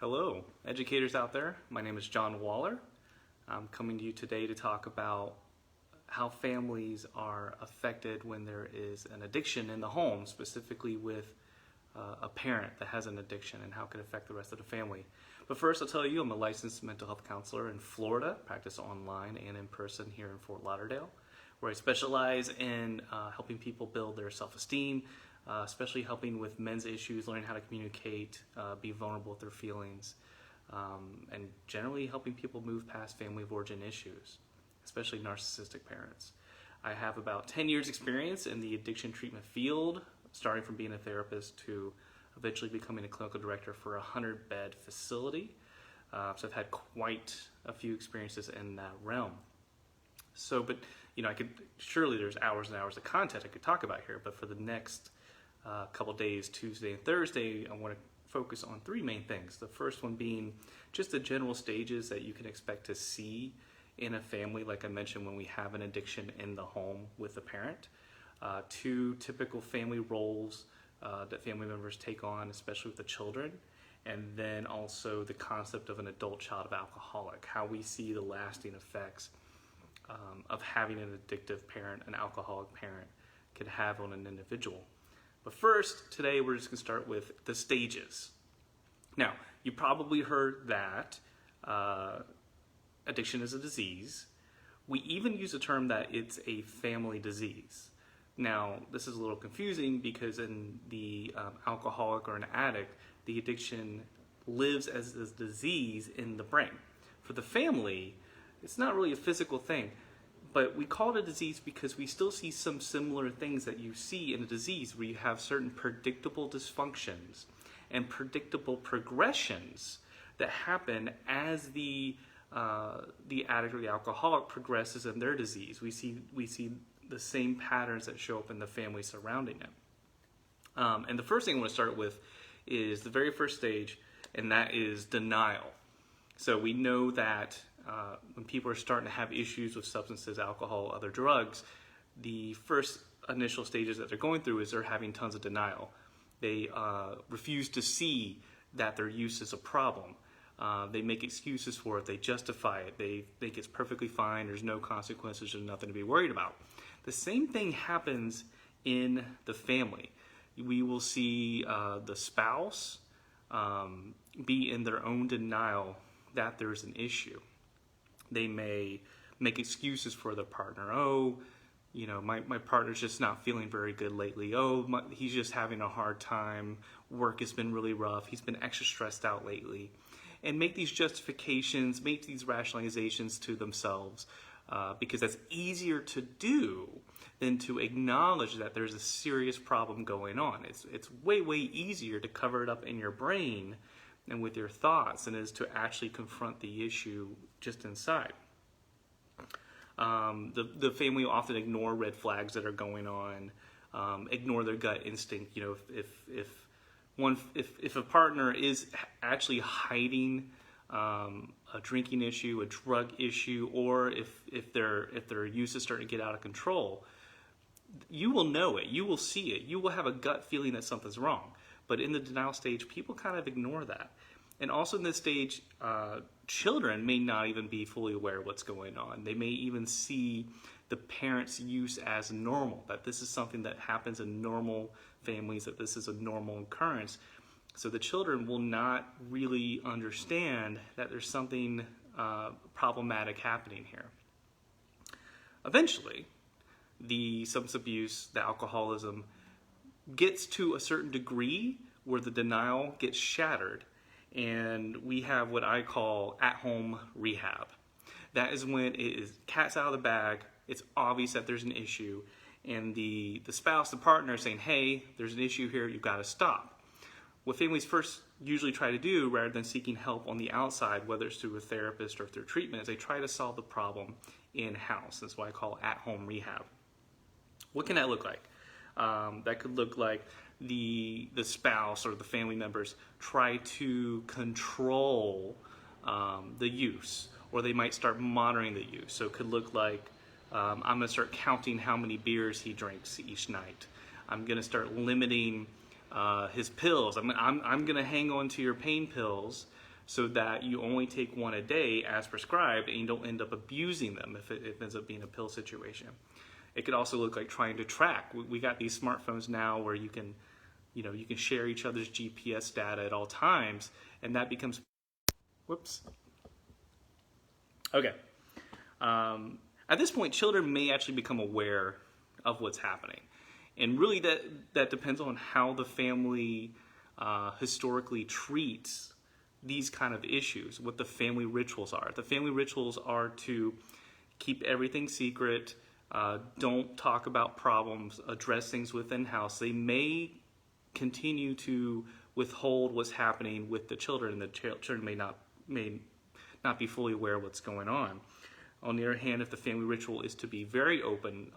Hello, educators out there. My name is John Waller. I'm coming to you today to talk about how families are affected when there is an addiction in the home, specifically with a parent that has an addiction and how it can affect the rest of the family. But first, I'll tell you, I'm a licensed mental health counselor in Florida, practice online and in person here in Fort Lauderdale, where I specialize in helping people build their self-esteem, especially helping with men's issues, learning how to communicate, be vulnerable with their feelings, and generally helping people move past family of origin issues, especially narcissistic parents. I have about 10 years experience in the addiction treatment field, starting from being a therapist to eventually becoming a clinical director for a 100-bed facility. So I've had quite a few experiences in that realm. But surely there's hours and hours of content I could talk about here, but for the next couple days, Tuesday and Thursday, I want to focus on three main things. The first one being just the general stages that you can expect to see in a family, like I mentioned, when we have an addiction in the home with a parent. Two typical family roles that family members take on, especially with the children. And then also the concept of an adult child of alcoholic, how we see the lasting effects of having an addictive parent, an alcoholic parent, can have on an individual. But first, today we're just going to start with the stages. Now, you probably heard that addiction is a disease. We even use the term that it's a family disease. Now, this is a little confusing because in the alcoholic or an addict, the addiction lives as a disease in the brain. For the family, it's not really a physical thing. But we call it a disease because we still see some similar things that you see in a disease where you have certain predictable dysfunctions and predictable progressions that happen as the addict or the alcoholic progresses in their disease. We see the same patterns that show up in the family surrounding it. And the first thing I want to start with is the very first stage, and that is denial. So we know that when people are starting to have issues with substances, alcohol, other drugs, the first initial stages that they're going through is they're having tons of denial. They refuse to see that their use is a problem. They make excuses for it. They justify it. They think it's perfectly fine. There's no consequences. There's nothing to be worried about. The same thing happens in the family. We will see the spouse be in their own denial that there's an issue. They may make excuses for their partner. Oh, my partner's just not feeling very good lately. Oh, he's just having a hard time. Work has been really rough. He's been extra stressed out lately. And make these justifications, make these rationalizations to themselves because that's easier to do than to acknowledge that there's a serious problem going on. It's way, way easier to cover it up in your brain and with your thoughts than it is to actually confront the issue just inside. The family will often ignore red flags that are going on, ignore their gut instinct. If a partner is actually hiding a drinking issue, a drug issue, or if their use is starting to get out of control, you will know it. You will see it. You will have a gut feeling that something's wrong. But in the denial stage, people kind of ignore that. And also in this stage, children may not even be fully aware of what's going on. They may even see the parent's use as normal, that this is something that happens in normal families, that this is a normal occurrence. So the children will not really understand that there's something problematic happening here. Eventually, the substance abuse, the alcoholism, gets to a certain degree where the denial gets shattered, and we have what I call at-home rehab. That is when it is cat's out of the bag, it's obvious that there's an issue, and the spouse, the partner is saying, hey, there's an issue here, you've got to stop. What families first usually try to do, rather than seeking help on the outside, whether it's through a therapist or through treatment, is they try to solve the problem in-house. That's what I call at-home rehab. What can that look like? That could look like the spouse or the family members try to control the use, or they might start monitoring the use. So it could look like I'm going to start counting how many beers he drinks each night. I'm going to start limiting his pills. I'm going to hang on to your pain pills so that you only take one a day as prescribed and you don't end up abusing them if it ends up being a pill situation. It could also look like trying to track. We got these smartphones now where you can share each other's GPS data at all times, and that becomes, whoops. Okay. At this point, children may actually become aware of what's happening. And really that depends on how the family historically treats these kind of issues, what the family rituals are. The family rituals are to keep everything secret, don't talk about problems, address things within house. They may continue to withhold what's happening with the children, and the children may not be fully aware of what's going on. On the other hand, if the family ritual is to be very open,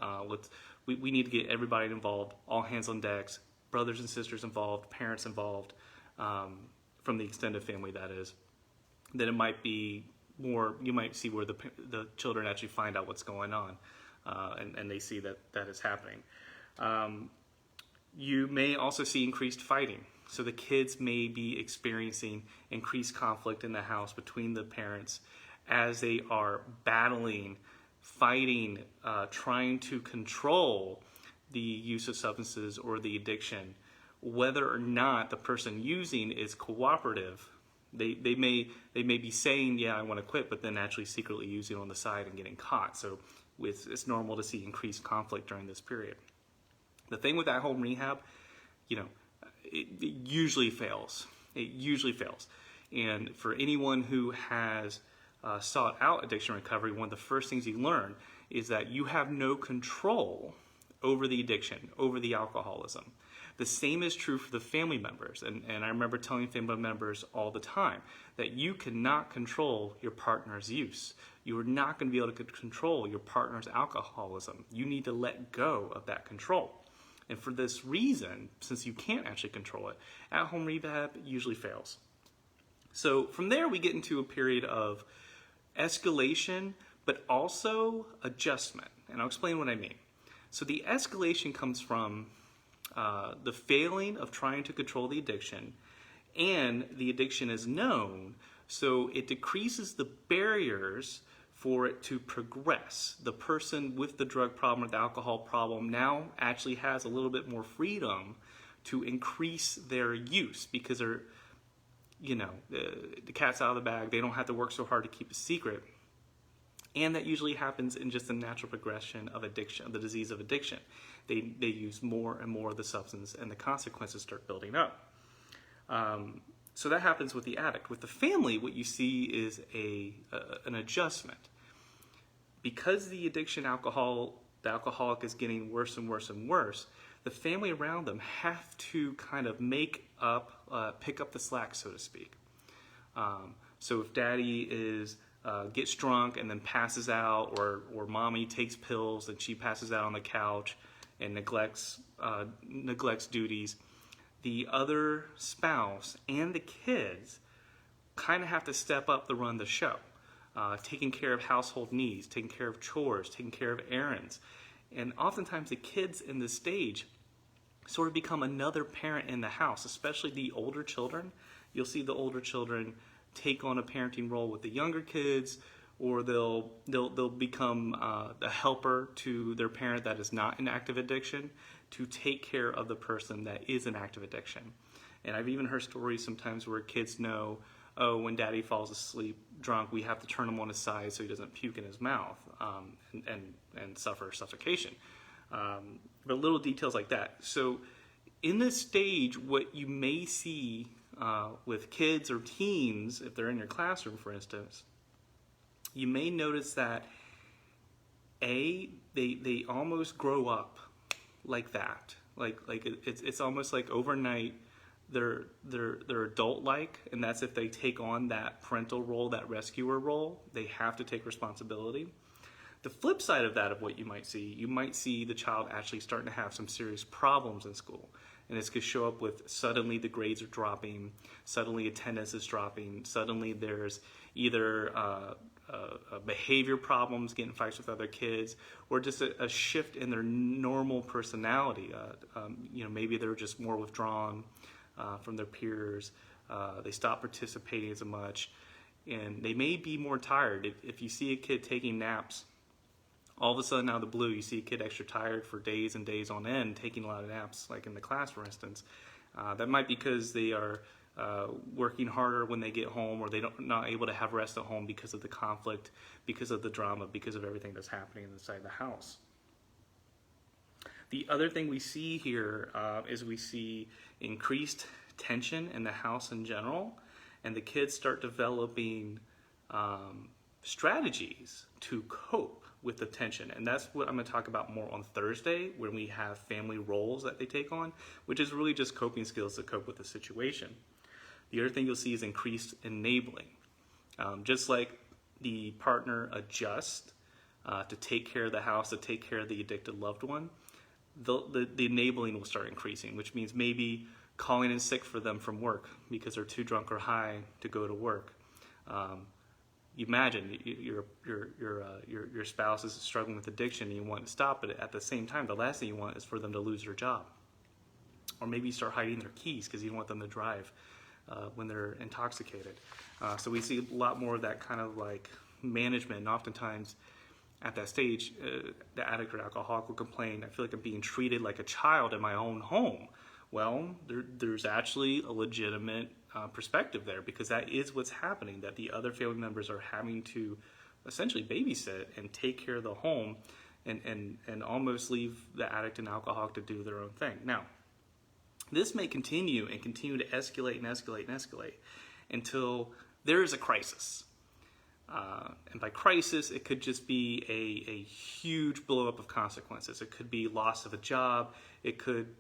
we need to get everybody involved, all hands on decks, brothers and sisters involved, parents involved, from the extended family, that is, then it might be more, you might see where the children actually find out what's going on, and they see that is happening. You may also see increased fighting. So the kids may be experiencing increased conflict in the house between the parents as they are battling, fighting, trying to control the use of substances or the addiction. Whether or not the person using is cooperative, they may be saying, yeah, I want to quit, but then actually secretly using on the side and getting caught. So it's normal to see increased conflict during this period. The thing with at-home rehab, it usually fails. It usually fails. And for anyone who has sought out addiction recovery, one of the first things you learn is that you have no control over the addiction, over the alcoholism. The same is true for the family members. And I remember telling family members all the time that you cannot control your partner's use. You are not going to be able to control your partner's alcoholism. You need to let go of that control. And for this reason, since you can't actually control it, at-home rehab usually fails. So from there, we get into a period of escalation, but also adjustment. And I'll explain what I mean. So the escalation comes from the failing of trying to control the addiction, and the addiction is known, so it decreases the barriers for it to progress. The person with the drug problem or the alcohol problem now actually has a little bit more freedom to increase their use because they're, the cat's out of the bag. They don't have to work so hard to keep a secret. And that usually happens in just the natural progression of addiction, of the disease of addiction. They use more and more of the substance, and the consequences start building up. So that happens with the addict. With the family, what you see is an adjustment. Because the the alcoholic is getting worse and worse and worse, the family around them have to kind of pick up the slack, so to speak. So if daddy gets drunk and then passes out, or mommy takes pills and she passes out on the couch and neglects duties, the other spouse and the kids kind of have to step up to run the show, taking care of household needs, taking care of chores, taking care of errands. And oftentimes the kids in this stage sort of become another parent in the house, especially the older children. You'll see the older children take on a parenting role with the younger kids, or they'll become a helper to their parent that is not in active addiction to take care of the person that is in active addiction. And I've even heard stories sometimes where kids know, oh, when daddy falls asleep drunk, we have to turn him on his side so he doesn't puke in his mouth and suffer suffocation. But little details like that. So in this stage, what you may see with kids or teens, if they're in your classroom, for instance, you may notice that they almost grow up like that. Like it's almost like overnight they're adult-like, and that's if they take on that parental role, that rescuer role. They have to take responsibility. The flip side of that, of what you might see the child actually starting to have some serious problems in school. And this could show up with suddenly the grades are dropping, suddenly attendance is dropping, suddenly there's either behavior problems, getting fights with other kids, or just a shift in their normal personality. Maybe they're just more withdrawn, from their peers. They stop participating as much, and they may be more tired. If you see a kid taking naps, all of a sudden out of the blue, you see a kid extra tired for days and days on end, taking a lot of naps, like in the class, for instance. That might be because they are working harder when they get home, or not able to have rest at home because of the conflict, because of the drama, because of everything that's happening inside the house. The other thing we see here is we see increased tension in the house in general, and the kids start developing strategies to cope with the tension. And that's what I'm going to talk about more on Thursday, when we have family roles that they take on, which is really just coping skills to cope with the situation. The other thing you'll see is increased enabling. Just like the partner adjusts to take care of the house, to take care of the addicted loved one, the enabling will start increasing, which means maybe calling in sick for them from work because they're too drunk or high to go to work. You imagine your spouse is struggling with addiction and you want to stop it. At the same time, the last thing you want is for them to lose their job. Or maybe you start hiding their keys because you don't want them to drive when they're intoxicated. So we see a lot more of that kind of like management, and oftentimes at that stage, the addict or alcoholic will complain, I feel like I'm being treated like a child in my own home. Well, there's actually a legitimate perspective there, because that is what's happening, that the other family members are having to essentially babysit and take care of the home and almost leave the addict and alcoholic to do their own thing. Now, this may continue and continue to escalate and escalate and escalate until there is a crisis. And by crisis, it could just be a huge blow up of consequences. It could be loss of a job. It could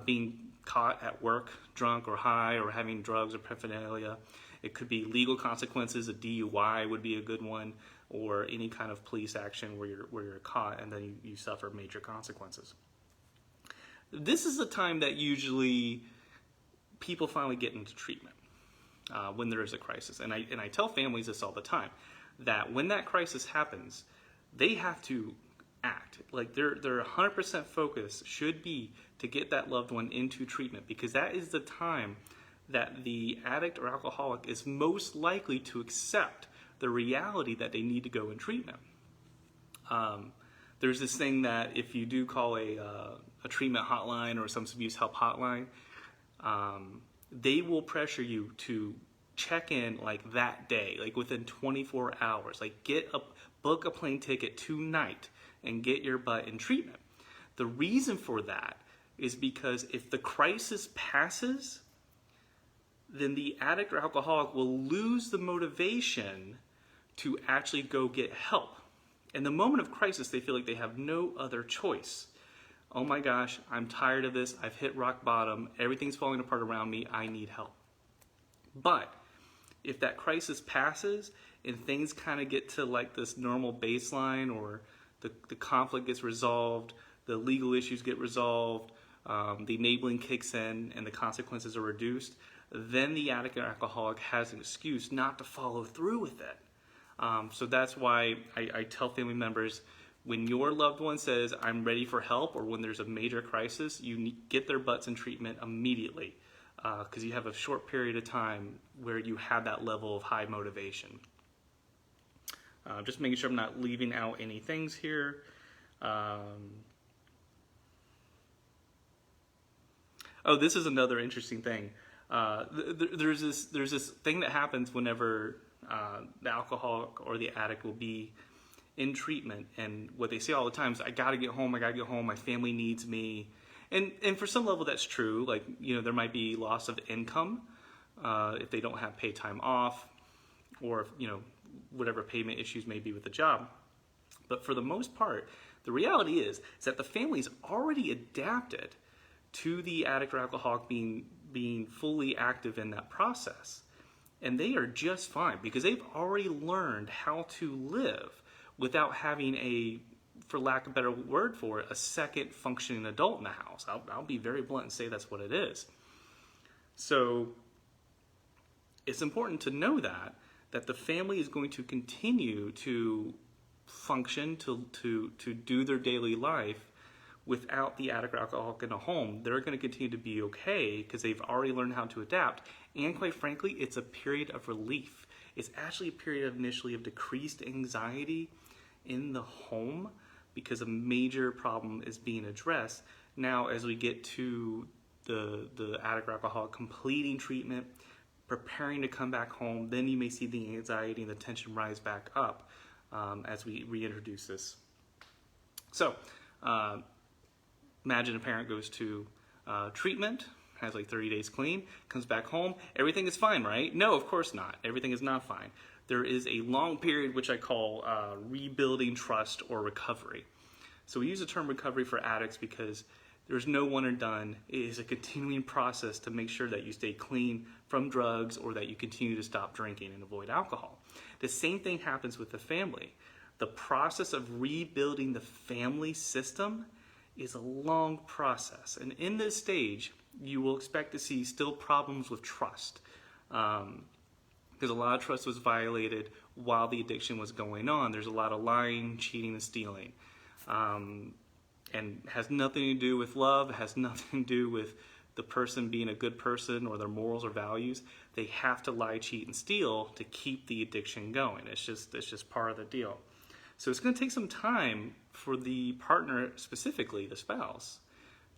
being caught at work drunk or high, or having drugs or paraphernalia. It could be legal consequences. A DUI would be a good one, or any kind of police action where you're caught and then you suffer major consequences. This is the time that usually people finally get into treatment, when there is a crisis. And I tell families this all the time, that when that crisis happens, they have to act. Like their 100% focus should be to get that loved one into treatment, because that is the time that the addict or alcoholic is most likely to accept the reality that they need to go in treatment. There's this thing that if you do call a treatment hotline or a substance abuse help hotline, they will pressure you to check in like that day, like within 24 hours, like book a plane ticket tonight and get your butt in treatment. The reason for that is because if the crisis passes, then the addict or alcoholic will lose the motivation to actually go get help. In the moment of crisis, they feel like they have no other choice. Oh my gosh, I'm tired of this. I've hit rock bottom. Everything's falling apart around me. I need help. But if that crisis passes and things kind of get to like this normal baseline, or the conflict gets resolved, the legal issues get resolved, the enabling kicks in, and the consequences are reduced, then the addict or alcoholic has an excuse not to follow through with it. So that's why I tell family members, when your loved one says, I'm ready for help, or when there's a major crisis, you get their butts in treatment immediately, because you have a short period of time where you have that level of high motivation. Just making sure I'm not leaving out any things here. Oh, this is another interesting thing. There's this thing that happens whenever the alcoholic or the addict will be in treatment, and what they say all the time is, I gotta get home, my family needs me. And for some level that's true. Like, there might be loss of income if they don't have paid time off, or whatever payment issues may be with the job. But for the most part, the reality is that the family's already adapted to the addict or alcoholic being fully active in that process. And they are just fine, because they've already learned how to live without having for lack of a better word for it, a second functioning adult in the house. I'll be very blunt and say that's what it is. So it's important to know that the family is going to continue to function, to do their daily life without the addict or alcoholic in a home, they're going to continue to be okay because they've already learned how to adapt. And quite frankly, it's a period of relief. It's actually a period initially of decreased anxiety in the home because a major problem is being addressed. Now, as we get to the addict or alcoholic completing treatment, preparing to come back home, then you may see the anxiety and the tension rise back up as we reintroduce this. So, imagine a parent goes to treatment, has like 30 days clean, comes back home, everything is fine, right? No, of course not. Everything is not fine. There is a long period which I call rebuilding trust or recovery. So we use the term recovery for addicts because there's no one and done. It is a continuing process to make sure that you stay clean from drugs or that you continue to stop drinking and avoid alcohol. The same thing happens with the family. The process of rebuilding the family system is a long process. And in this stage, you will expect to see still problems with trust. Because a lot of trust was violated while the addiction was going on. There's a lot of lying, cheating, and stealing. And has nothing to do with love, has nothing to do with the person being a good person or their morals or values. They have to lie, cheat, and steal to keep the addiction going. It's just part of the deal. So it's going to take some time for the partner, specifically the spouse,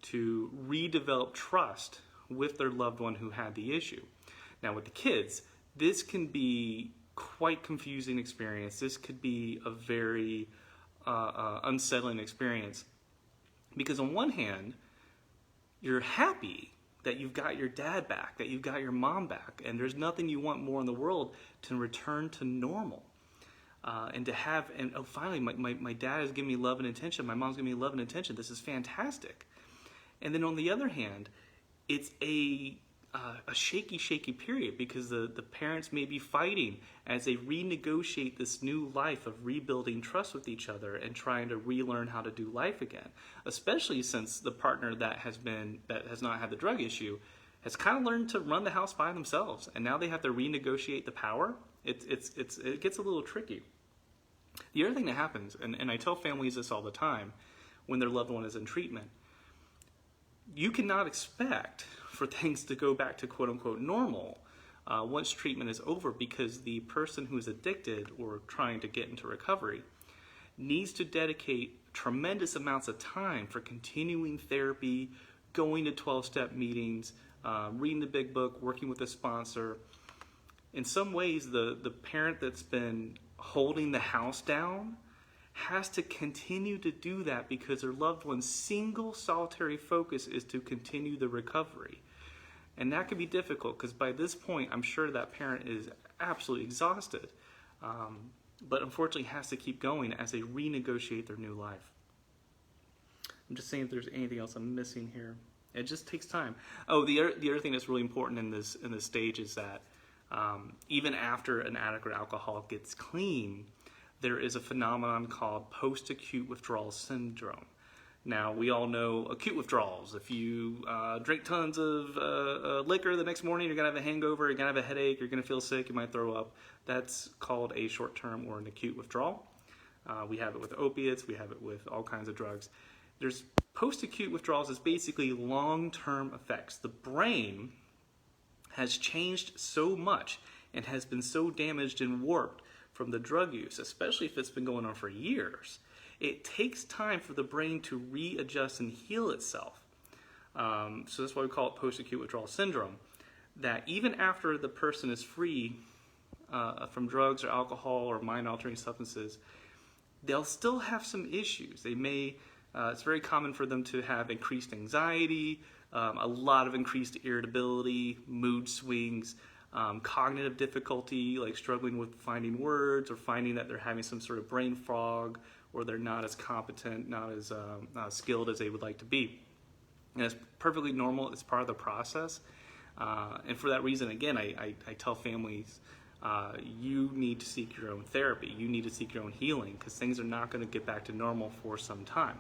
to redevelop trust with their loved one who had the issue. Now with the kids, this can be quite confusing experience. This could be a very unsettling experience. Because on one hand, you're happy that you've got your dad back, that you've got your mom back, and there's nothing you want more in the world to return to normal. And to have, and oh, finally, my dad is giving me love and attention, my mom's giving me love and attention, this is fantastic. And then on the other hand, it's a shaky period because the parents may be fighting as they renegotiate this new life of rebuilding trust with each other and trying to relearn how to do life again. Especially since the partner that has not had the drug issue has kind of learned to run the house by themselves, and now they have to renegotiate the power. It gets a little tricky. The other thing that happens, and I tell families this all the time when their loved one is in treatment, you cannot expect for things to go back to quote-unquote normal once treatment is over, because the person who is addicted or trying to get into recovery needs to dedicate tremendous amounts of time for continuing therapy, going to 12-step meetings, reading the big book, working with a sponsor. In some ways, the parent that's been holding the house down has to continue to do that because their loved one's single solitary focus is to continue the recovery. And that can be difficult because by this point, I'm sure that parent is absolutely exhausted, but unfortunately has to keep going as they renegotiate their new life. I'm just saying if there's anything else I'm missing here. It just takes time. Oh, the other thing that's really important in this stage is that even after an addict or alcoholic gets clean, there is a phenomenon called post-acute withdrawal syndrome. Now, we all know acute withdrawals. If you drink tons of liquor the next morning, you're going to have a hangover, you're going to have a headache, you're going to feel sick, you might throw up. That's called a short-term or an acute withdrawal. We have it with opiates, we have it with all kinds of drugs. There's post-acute withdrawals is basically long-term effects. The brain has changed so much and has been so damaged and warped from the drug use, especially if it's been going on for years. It takes time for the brain to readjust and heal itself. So that's why we call it post-acute withdrawal syndrome. That even after the person is free from drugs or alcohol or mind-altering substances, they'll still have some issues. They may, it's very common for them to have increased anxiety, a lot of increased irritability, mood swings, cognitive difficulty, like struggling with finding words or finding that they're having some sort of brain fog, or they're not as competent, not as skilled as they would like to be. And it's perfectly normal. It's part of the process. And for that reason, again, I tell families, you need to seek your own therapy. You need to seek your own healing because things are not going to get back to normal for some time.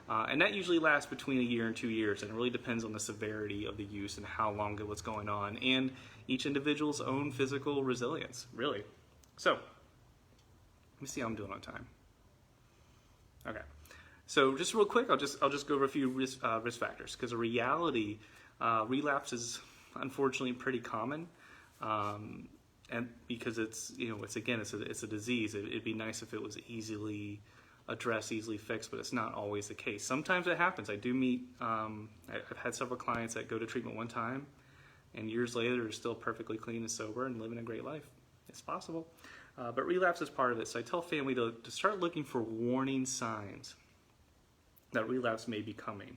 And that usually lasts between 1 year and 2 years, and it really depends on the severity of the use and how long it was going on, and each individual's own physical resilience, really. So, let me see how I'm doing on time. Okay. So just real quick, I'll just go over a few risk factors, because in reality, relapse is unfortunately pretty common, and because it's a disease. It'd be nice if it was easily addressed, easily fixed, but it's not always the case. Sometimes it happens. I do meet. I've had several clients that go to treatment one time, and years later are still perfectly clean and sober and living a great life. It's possible, but relapse is part of it. So I tell family to start looking for warning signs that relapse may be coming.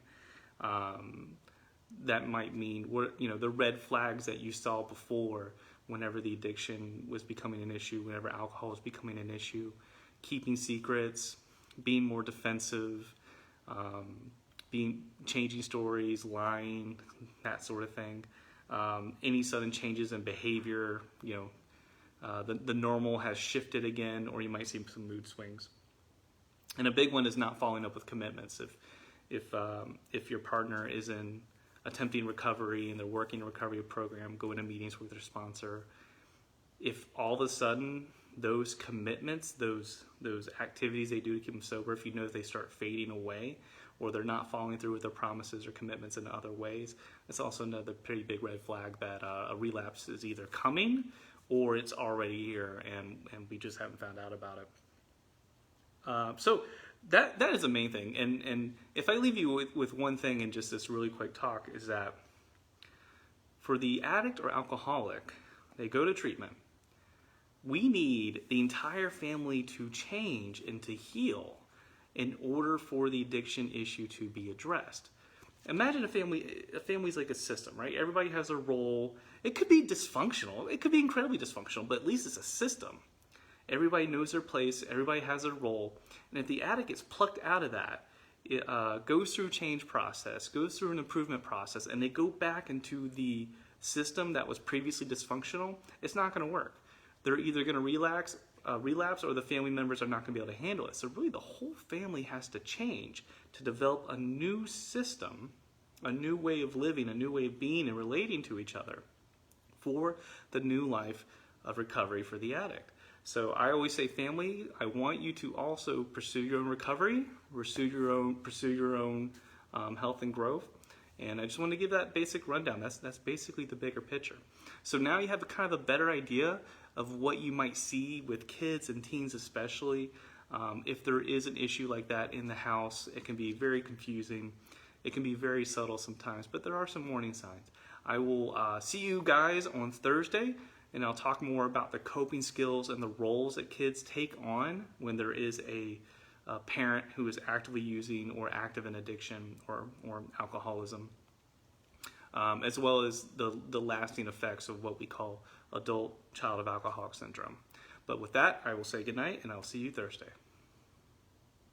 That might mean the red flags that you saw before whenever the addiction was becoming an issue, whenever alcohol was becoming an issue, keeping secrets, being more defensive, changing stories, lying, that sort of thing. Any sudden changes in behavior, the normal has shifted again, or you might see some mood swings. And a big one is not following up with commitments. If your partner is in attempting recovery and they're working a recovery program, going to meetings with their sponsor, if all of a sudden those commitments, those activities they do to keep them sober, if you know they start fading away, or they're not following through with their promises or commitments in other ways, it's also another pretty big red flag that a relapse is either coming or it's already here, and we just haven't found out about it. So that is the main thing. And if I leave you with one thing in just this really quick talk, is that for the addict or alcoholic, they go to treatment. We need the entire family to change and to heal in order for the addiction issue to be addressed. Imagine a family's like a system, right? Everybody has a role. It could be dysfunctional. It could be incredibly dysfunctional, but at least it's a system. Everybody knows their place. Everybody has a role. And if the addict gets plucked out of that, it goes through a change process, goes through an improvement process, and they go back into the system that was previously dysfunctional, it's not going to work. They're either going to relapse, or the family members are not going to be able to handle it. So really the whole family has to change to develop a new system, a new way of living, a new way of being and relating to each other for the new life of recovery for the addict. So I always say, family, I want you to also pursue your own recovery, pursue your own health and growth. And I just want to give that basic rundown. That's basically the bigger picture. So now you have kind of a better idea of what you might see with kids and teens especially. If there is an issue like that in the house, it can be very confusing. It can be very subtle sometimes, but there are some warning signs. I will see you guys on Thursday, and I'll talk more about the coping skills and the roles that kids take on when there is a parent who is actively using or active in addiction or alcoholism, as well as the lasting effects of what we call adult child of alcoholic syndrome. But with that, I will say goodnight, and I'll see you Thursday.